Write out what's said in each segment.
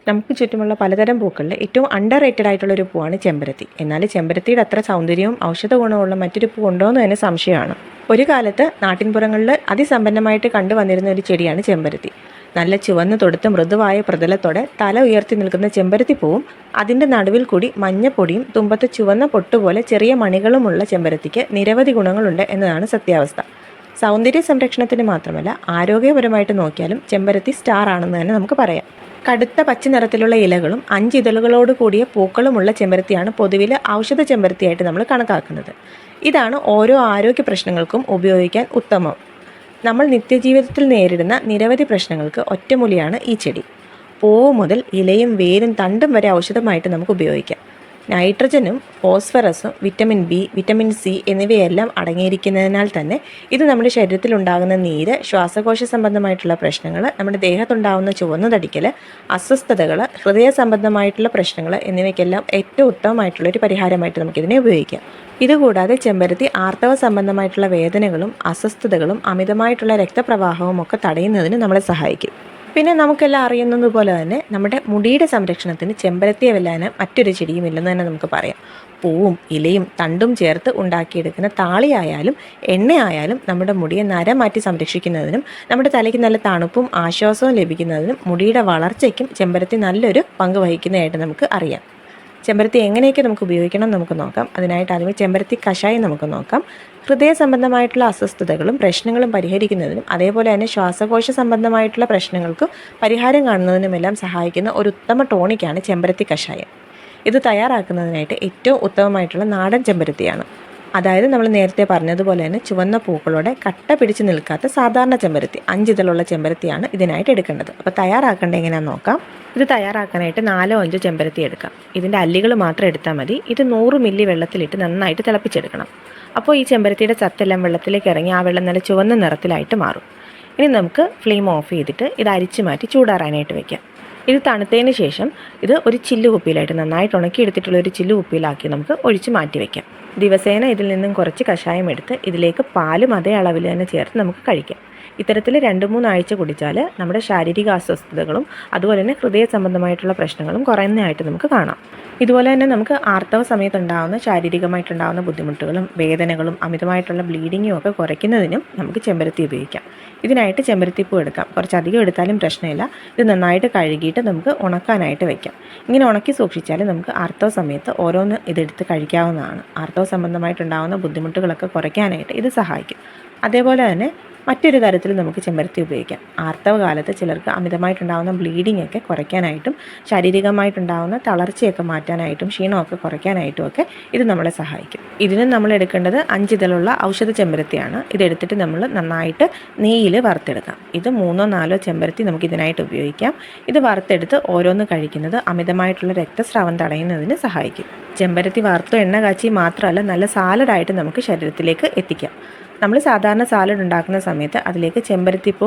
നമുക്ക് ചുറ്റുമുള്ള പലതരം പൂക്കളിൽ ഏറ്റവും അണ്ടർ റേറ്റഡ് ആയിട്ടുള്ള ഒരു പൂവാണ് ചെമ്പരത്തി. എന്നാൽ ചെമ്പരത്തിയുടെ അത്ര സൗന്ദര്യവും ഔഷധ ഗുണമുള്ള മറ്റൊരു പൂ ഉണ്ടോ എന്ന് തന്നെ സംശയമാണ്. ഒരു കാലത്ത് നാട്ടിൻപുറങ്ങളിൽ അതിസമ്പന്നമായിട്ട് കണ്ടുവന്നിരുന്ന ഒരു ചെടിയാണ് ചെമ്പരത്തി. നല്ല ചുവന്ന തൊടുത്ത മൃദുവായ പ്രതലത്തോടെ തല ഉയർത്തി നിൽക്കുന്ന ചെമ്പരത്തി പൂവും അതിൻ്റെ നടുവിൽ കൂടി മഞ്ഞപ്പൊടിയും തുമ്പത്ത് ചുവന്ന പൊട്ടുപോലെ ചെറിയ മണികളുമുള്ള ചെമ്പരത്തിക്ക് നിരവധി ഗുണങ്ങളുണ്ട് എന്നതാണ് സത്യാവസ്ഥ. സൗന്ദര്യ സംരക്ഷണത്തിന് മാത്രമല്ല, ആരോഗ്യപരമായിട്ട് നോക്കിയാലും ചെമ്പരത്തി സ്റ്റാർ ആണെന്ന് തന്നെ നമുക്ക് പറയാം. കടുത്ത പച്ച നിറത്തിലുള്ള ഇലകളും 5 ഇതളുകളോട് കൂടിയ പൂക്കളുമുള്ള ചെമ്പരത്തിയാണ് പൊതുവിൽ ഔഷധ ചെമ്പരത്തിയായിട്ട് നമ്മൾ കണക്കാക്കുന്നത്. ഇതാണ് ഓരോ ആരോഗ്യ പ്രശ്നങ്ങൾക്കും ഉപയോഗിക്കാൻ ഉത്തമം. നമ്മൾ നിത്യജീവിതത്തിൽ നേരിടുന്ന നിരവധി പ്രശ്നങ്ങൾക്ക് ഒറ്റമൂലിയാണ് ഈ ചെടി. പൂവ് മുതൽ ഇലയും വേരും തണ്ടും വരെ ഔഷധമായിട്ട് നമുക്ക് ഉപയോഗിക്കാം. നൈട്രജനും ഫോസ്ഫറസും വിറ്റമിൻ ബി, വിറ്റമിൻ സി എന്നിവയെല്ലാം അടങ്ങിയിരിക്കുന്നതിനാൽ തന്നെ ഇത് നമ്മുടെ ശരീരത്തിൽ ഉണ്ടാകുന്ന നീര്, ശ്വാസകോശ സംബന്ധമായിട്ടുള്ള പ്രശ്നങ്ങൾ, നമ്മുടെ ദേഹത്തുണ്ടാകുന്ന ചുവന്ന തടിക്കൽ, അസ്വസ്ഥതകൾ, ഹൃദയ സംബന്ധമായിട്ടുള്ള പ്രശ്നങ്ങൾ എന്നിവയ്ക്കെല്ലാം ഏറ്റവും ഉത്തമമായിട്ടുള്ളൊരു പരിഹാരമായിട്ട് നമുക്കിതിനെ ഉപയോഗിക്കാം. ഇതുകൂടാതെ ചെമ്പരത്തി ആർത്തവ സംബന്ധമായിട്ടുള്ള വേദനകളും അസ്വസ്ഥതകളും അമിതമായിട്ടുള്ള രക്തപ്രവാഹവും ഒക്കെ തടയുന്നതിന് നമ്മളെ സഹായിക്കും. പിന്നെ നമുക്കെല്ലാം അറിയുന്നത് പോലെ തന്നെ നമ്മുടെ മുടിയുടെ സംരക്ഷണത്തിന് ചെമ്പരത്തിയെ വെല്ലാൻ മറ്റൊരു ചെടിയും ഇല്ലെന്ന് തന്നെ നമുക്ക് പറയാം. പൂവും ഇലയും തണ്ടും ചേർത്ത് ഉണ്ടാക്കിയെടുക്കുന്ന താളിയായാലും എണ്ണയായാലും നമ്മുടെ മുടിയെ നര മാറ്റി സംരക്ഷിക്കുന്നതിനും നമ്മുടെ തലയ്ക്ക് നല്ല തണുപ്പും ആശ്വാസവും ലഭിക്കുന്നതിനും മുടിയുടെ വളർച്ചയ്ക്കും ചെമ്പരത്തി നല്ലൊരു പങ്ക് വഹിക്കുന്നതായിട്ട് നമുക്ക് അറിയാം. ചെമ്പരത്തി എങ്ങനെയൊക്കെ നമുക്ക് ഉപയോഗിക്കണം നമുക്ക് നോക്കാം. അതിനായിട്ട് ആദ്യമേ ചെമ്പരത്തി കഷായം നമുക്ക് നോക്കാം. ഹൃദയ സംബന്ധമായിട്ടുള്ള അസ്വസ്ഥതകളും പ്രശ്നങ്ങളും പരിഹരിക്കുന്നതിനും അതേപോലെ തന്നെ ശ്വാസകോശ സംബന്ധമായിട്ടുള്ള പ്രശ്നങ്ങൾക്കും പരിഹാരം കാണുന്നതിനുമെല്ലാം സഹായിക്കുന്ന ഒരു ഉത്തമ ടോണിക്കാണ് ചെമ്പരത്തി കഷായം. ഇത് തയ്യാറാക്കുന്നതിനായിട്ട് ഏറ്റവും ഉത്തമമായിട്ടുള്ള നാടൻ ചെമ്പരത്തിയാണ്. അതായത് നമ്മൾ നേരത്തെ പറഞ്ഞതുപോലെ തന്നെ ചുവന്ന പൂക്കളോടെ കട്ട പിടിച്ച് നിൽക്കാത്ത സാധാരണ ചെമ്പരത്തി 5 ഇതളുള്ള ചെമ്പരത്തിയാണ് ഇതിനായിട്ട് എടുക്കേണ്ടത്. അപ്പോൾ തയ്യാറാക്കേണ്ടത് എങ്ങനെയാണെന്ന് നോക്കാം. ഇത് തയ്യാറാക്കാനായിട്ട് 4-5 ചെമ്പരത്തി എടുക്കാം. ഇതിൻ്റെ അല്ലികൾ മാത്രം എടുത്താൽ മതി. ഇത് 100 മില്ലി വെള്ളത്തിലിട്ട് നന്നായിട്ട് തിളപ്പിച്ചെടുക്കണം. അപ്പോൾ ഈ ചെമ്പരത്തിയുടെ ചത്തെല്ലാം വെള്ളത്തിലേക്ക് ഇറങ്ങി ആ വെള്ളം നല്ല ചുവന്ന നിറത്തിലായിട്ട് മാറും. ഇനി നമുക്ക് ഫ്ലെയിം ഓഫ് ചെയ്തിട്ട് ഇത് അരിച്ചു മാറ്റി ചൂടാറാനായിട്ട് വയ്ക്കാം. ഇത് തണുത്തതിന് ശേഷം ഇത് ഒരു ചില്ല് കുപ്പിയിലായിട്ട് നന്നായിട്ട് ഉണക്കിയെടുത്തിട്ടുള്ള ഒരു ചില്ല് കുപ്പിയിലാക്കി നമുക്ക് ഒഴിച്ച് മാറ്റി വയ്ക്കാം. ദിവസേന ഇതിൽ നിന്നും കുറച്ച് കഷായം എടുത്ത് ഇതിലേക്ക് പാലും അതേ അളവിൽ തന്നെ ചേർത്ത് നമുക്ക് കഴിക്കാം. ഇത്തരത്തിൽ 2-3 ആഴ്ച കുടിച്ചാൽ നമ്മുടെ ശാരീരിക അസ്വസ്ഥതകളും അതുപോലെ തന്നെ ഹൃദയ സംബന്ധമായിട്ടുള്ള പ്രശ്നങ്ങളും കുറയുന്നതായിട്ട് നമുക്ക് കാണാം. ഇതുപോലെ തന്നെ നമുക്ക് ആർത്തവ സമയത്തുണ്ടാകുന്ന ശാരീരികമായിട്ടുണ്ടാകുന്ന ബുദ്ധിമുട്ടുകളും വേദനകളും അമിതമായിട്ടുള്ള ബ്ലീഡിങ്ങും ഒക്കെ കുറയ്ക്കുന്നതിനും നമുക്ക് ചെമ്പരത്തി ഉപയോഗിക്കാം. ഇതിനായിട്ട് ചെമ്പരത്തിപ്പൂ എടുക്കാം. കുറച്ചധികം എടുത്താലും പ്രശ്നമില്ല. ഇത് നന്നായിട്ട് കഴുകിയിട്ട് നമുക്ക് ഉണക്കാനായിട്ട് വയ്ക്കാം. ഇങ്ങനെ ഉണക്കി സൂക്ഷിച്ചാൽ നമുക്ക് ആർത്തവ സമയത്ത് ഓരോന്ന് ഇതെടുത്ത് കഴിക്കാവുന്നതാണ്. ആർത്തവ സംബന്ധമായിട്ടുണ്ടാകുന്ന ബുദ്ധിമുട്ടുകളൊക്കെ കുറയ്ക്കാനായിട്ട് ഇത് സഹായിക്കും. അതേപോലെ തന്നെ മറ്റൊരു തരത്തിൽ നമുക്ക് ചെമ്പരത്തി ഉപയോഗിക്കാം. ആർത്തവ കാലത്ത് ചിലർക്ക് അമിതമായിട്ടുണ്ടാകുന്ന ബ്ലീഡിംഗ് ഒക്കെ കുറയ്ക്കാനായിട്ടും ശാരീരികമായിട്ടുണ്ടാകുന്ന തളർച്ചയൊക്കെ മാറ്റാനായിട്ടും ക്ഷീണമൊക്കെ കുറയ്ക്കാനായിട്ടും ഒക്കെ ഇത് നമ്മളെ സഹായിക്കും. ഇതിന് നമ്മൾ എടുക്കേണ്ടത് 5 ഇതളുള്ള ഔഷധ ചെമ്പരത്തിയാണ്. ഇതെടുത്തിട്ട് നമ്മൾ നന്നായിട്ട് നെയ്യിൽ വറുത്തെടുക്കാം. ഇത് 3-4 ചെമ്പരത്തി നമുക്ക് ഇതിനായിട്ട് ഉപയോഗിക്കാം. ഇത് വറുത്തെടുത്ത് ഓരോന്ന് കഴിക്കുന്നത് അമിതമായിട്ടുള്ള രക്തസ്രാവം തടയുന്നതിന് സഹായിക്കും. ചെമ്പരത്തി വറുത്ത എണ്ണ കാച്ചി മാത്രമല്ല നല്ല സാലഡായിട്ട് നമുക്ക് ശരീരത്തിലേക്ക് എത്തിക്കാം. നമ്മൾ സാധാരണ സാലഡ് ഉണ്ടാക്കുന്ന സമയത്ത് അതിലേക്ക് ചെമ്പരത്തിപ്പൂ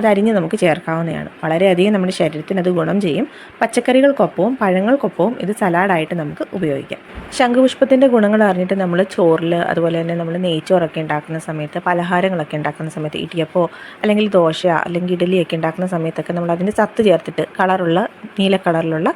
അരിഞ്ഞ് നമുക്ക് ചേർക്കാവുന്നതാണ്. വളരെയധികം നമ്മുടെ ശരീരത്തിന് അത് ഗുണം ചെയ്യും. പച്ചക്കറികൾക്കൊപ്പവും പഴങ്ങൾക്കൊപ്പവും ഇത് സലാഡായിട്ട് നമുക്ക് ഉപയോഗിക്കാം. ശംഖുപുഷ്പത്തിൻ്റെ ഗുണങ്ങൾ അറിഞ്ഞിട്ട് നമ്മൾ ചോറിൽ അതുപോലെ തന്നെ നമ്മൾ നെയ്ച്ചോറൊക്കെ ഉണ്ടാക്കുന്ന സമയത്ത് പലഹാരങ്ങളൊക്കെ ഉണ്ടാക്കുന്ന സമയത്ത് ഇടിയപ്പോ അല്ലെങ്കിൽ ദോശ അല്ലെങ്കിൽ ഇഡലിയൊക്കെ ഉണ്ടാക്കുന്ന സമയത്തൊക്കെ നമ്മൾ അതിൻ്റെ സത്ത് ചേർത്തിട്ട് നീല കളറിലുള്ള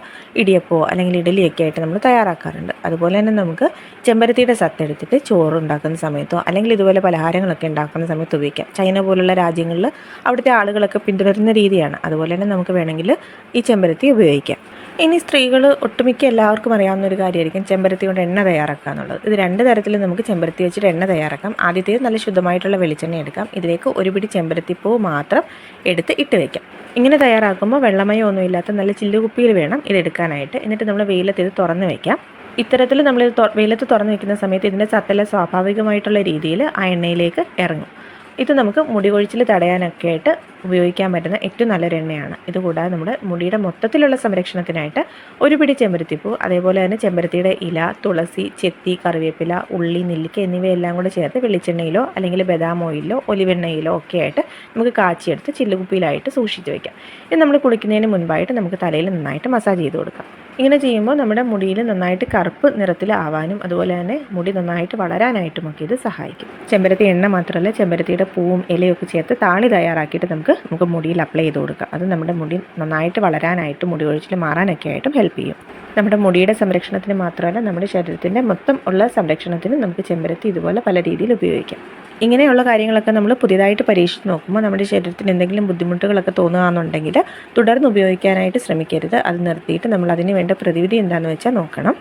ഇടിയപ്പോ അല്ലെങ്കിൽ ഇഡലിയൊക്കെ ആയിട്ട് നമ്മൾ തയ്യാറാക്കാറുണ്ട്. അതുപോലെ തന്നെ നമുക്ക് ചെമ്പരത്തിയുടെ സത്ത് എടുത്തിട്ട് ചോറ് ഉണ്ടാക്കുന്ന സമയത്തോ അല്ലെങ്കിൽ ഇതുപോലെ പലഹാരങ്ങളൊക്കെ ഉണ്ടാക്കുന്ന സമയത്ത് ഉപയോഗിക്കാം. ചൈന പോലുള്ള രാജ്യങ്ങളിൽ അവിടുത്തെ ആളുകളൊക്കെ പിന്തുടരുന്ന രീതിയാണ്. അതുപോലെ തന്നെ നമുക്ക് വേണമെങ്കിൽ ഈ ചെമ്പരത്തി ഉപയോഗിക്കാം. ഇനി സ്ത്രീകൾ ഒട്ടുമിക്ക എല്ലാവർക്കും അറിയാവുന്ന ഒരു കാര്യമായിരിക്കും ചെമ്പരത്തി കൊണ്ട് എണ്ണ തയ്യാറാക്കുക എന്നുള്ളത്. ഇത് 2 തരത്തിൽ നമുക്ക് ചെമ്പരത്തി വെച്ചിട്ട് എണ്ണ തയ്യാറാക്കാം. ആദ്യത്തേത് നല്ല ശുദ്ധമായിട്ടുള്ള വെളിച്ചെണ്ണ എടുക്കാം. ഇതിലേക്ക് ഒരു പിടി ചെമ്പരത്തിപ്പൂ മാത്രം എടുത്ത് ഇട്ട് വയ്ക്കാം. ഇങ്ങനെ തയ്യാറാക്കുമ്പോൾ വെള്ളമയമൊന്നും ഇല്ലാത്ത നല്ല ചില്ലുകുപ്പിയിൽ വേണം ഇതെടുക്കാനായിട്ട്. എന്നിട്ട് നമ്മൾ വെയിലത്ത് ഇത് തുറന്ന് വയ്ക്കാം. ഇത്തരത്തിൽ നമ്മൾ വെയിലത്ത് തുറന്ന് വയ്ക്കുന്ന സമയത്ത് ഇതിൻ്റെ ചത്തെല്ലാം സ്വാഭാവികമായിട്ടുള്ള രീതിയിൽ ആ എണ്ണയിലേക്ക് ഇറങ്ങും. ഇത് നമുക്ക് മുടി കൊഴിച്ചിൽ തടയാനൊക്കെ ആയിട്ട് ഉപയോഗിക്കാൻ പറ്റുന്ന ഏറ്റവും നല്ലൊരു എണ്ണയാണ്. ഇതുകൂടാതെ നമ്മുടെ മുടിയുടെ മൊത്തത്തിലുള്ള സംരക്ഷണത്തിനായിട്ട് ഒരു പിടി ചെമ്പരത്തിപ്പൂ, അതേപോലെ തന്നെ ചെമ്പരത്തിയുടെ ഇല, തുളസി, ചെത്തി, കറിവേപ്പില, ഉള്ളി, നെല്ലിക്ക എന്നിവയെല്ലാം കൂടെ ചേർത്ത് വെളിച്ചെണ്ണയിലോ അല്ലെങ്കിൽ ബദാം ഓയിലോ ഒലിവെണ്ണയിലോ ഒക്കെ ആയിട്ട് നമുക്ക് കാച്ചിയെടുത്ത് ചില്ലുകുപ്പിയിലായിട്ട് സൂക്ഷിച്ച് വയ്ക്കാം. ഇത് നമ്മൾ കുളിക്കുന്നതിന് മുൻപായിട്ട് നമുക്ക് തലയിൽ നന്നായിട്ട് മസാജ് ചെയ്ത് കൊടുക്കാം. ഇങ്ങനെ ചെയ്യുമ്പോൾ നമ്മുടെ മുടിയിൽ നന്നായിട്ട് കറുപ്പ് നിറത്തിലാവാനും അതുപോലെ തന്നെ മുടി നന്നായിട്ട് വളരാനായിട്ടുമൊക്കെ ഇത് സഹായിക്കും. ചെമ്പരത്തി എണ്ണ മാത്രമല്ല ചെമ്പരത്തിയുടെ പൂവും ഇലയൊക്കെ ചേർത്ത് താളി തയ്യാറാക്കിയിട്ട് നമുക്ക് നമുക്ക് മുടിയിൽ അപ്ലൈ ചെയ്ത് കൊടുക്കാം. അത് നമ്മുടെ മുടി നന്നായിട്ട് വളരാനായിട്ടും മുടി കൊഴിച്ചിൽ മാറാനൊക്കെ ആയിട്ടും ഹെൽപ്പ് ചെയ്യും. നമ്മുടെ മുടിയുടെ സംരക്ഷണത്തിന് മാത്രമല്ല നമ്മുടെ ശരീരത്തിൻ്റെ മൊത്തം ഉള്ള സംരക്ഷണത്തിന് നമുക്ക് ചെമ്പരത്തി ഇതുപോലെ പല രീതിയിൽ ഉപയോഗിക്കാം. ഇങ്ങനെയുള്ള കാര്യങ്ങളൊക്കെ നമ്മൾ പുതിയതായിട്ട് പരീക്ഷിച്ച് നോക്കുമ്പോൾ നമ്മുടെ ശരീരത്തിന് എന്തെങ്കിലും ബുദ്ധിമുട്ടുകളൊക്കെ തോന്നുകയാണെന്നുണ്ടെങ്കിൽ തുടർന്ന് ഉപയോഗിക്കാനായിട്ട് ശ്രമിക്കരുത്. അത് നിർത്തിയിട്ട് നമ്മൾ അതിന് വേണ്ട പ്രതിവിധി എന്താണെന്ന് വെച്ചാൽ നോക്കണം.